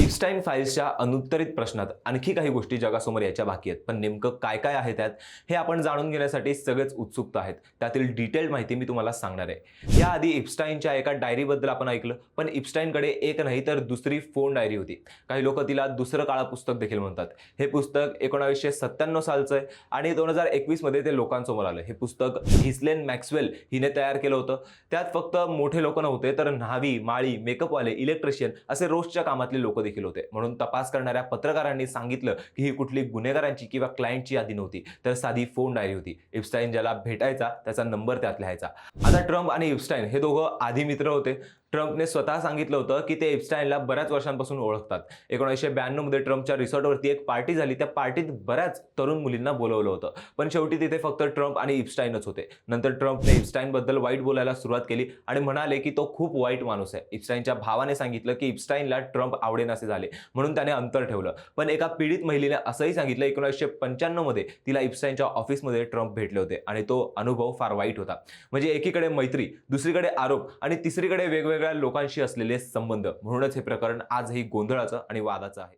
इप्स्टाईन फाईल्सच्या अनुत्तरित प्रश्नात आणखी काही गोष्टी जगासमोर यायच्या बाकी आहेत, पण नेमकं काय काय आहे त्यात हे आपण जाणून घेण्यासाठी सगळेच उत्सुक आहेत. त्यातील डिटेल्ड माहिती मी तुम्हाला सांगणार आहे. याआधी इप्स्टाईनच्या एका डायरीबद्दल आपण ऐकलं, पण इप्स्टाईनकडे एक नाही तर दुसरी फोन डायरी होती. काही लोक तिला दुसरं काळं पुस्तक देखील म्हणतात. हे पुस्तक 1997 सालचं आहे आणि 2021 मध्ये ते लोकांसमोर आलं. हे पुस्तक घिस्लेन मॅक्सवेल हिने तयार केलं होतं. त्यात फक्त मोठे लोक नव्हते, तर न्हावी, माळी, मेकअपवाले, इलेक्ट्रिशियन असे रोजच्या कामातले लोक देखील होते. म्हणून तपास करणाऱ्या पत्रकारांनी सांगितलं की ही कुठली गुन्हेगारांची किंवा क्लायंटची यादी नव्हती, तर साधी फोन डायरी होती. इप्स्टाईन ज्याला भेटायचा त्याचा नंबर त्यात लिहायचा. आता ट्रम्प आणि इप्स्टाईन हे दोघं आधी मित्र होते. ट्रम्पने स्वतः सांगितलं होतं की ते इप्स्टाईनला बऱ्याच वर्षांपासून ओळखतात. 1992 मध्ये ट्रम्पच्या रिसॉर्टवरती एक पार्टी झाली. त्या पार्टीत बऱ्याच तरुण मुलींना बोलवलं होतं, पण शेवटी तिथे फक्त ट्रम्प आणि इप्स्टाईनच होते. नंतर ट्रम्पने इप्स्टाईनबद्दल वाईट बोलायला सुरुवात केली आणि म्हणाले की तो खूप वाईट माणूस आहे. इप्स्टाईनच्या भावाने सांगितलं की इप्स्टाईनला ट्रम्प आवडेनासे झाले, म्हणून त्याने अंतर ठेवलं. पण एका पीडित महिलेने असंही सांगितलं 1995 मध्ये तिला इप्स्टाईनच्या ऑफिसमध्ये ट्रम्प भेटले होते आणि तो अनुभव फार वाईट होता. म्हणजे एकीकडे मैत्री, दुसरीकडे आरोप आणि तिसरीकडे वेगवेगळ्या लोकांशी असलेले संबंध. म्हणूनच हे प्रकरण आजही गोंधळाचं आणि वादाचं आहे.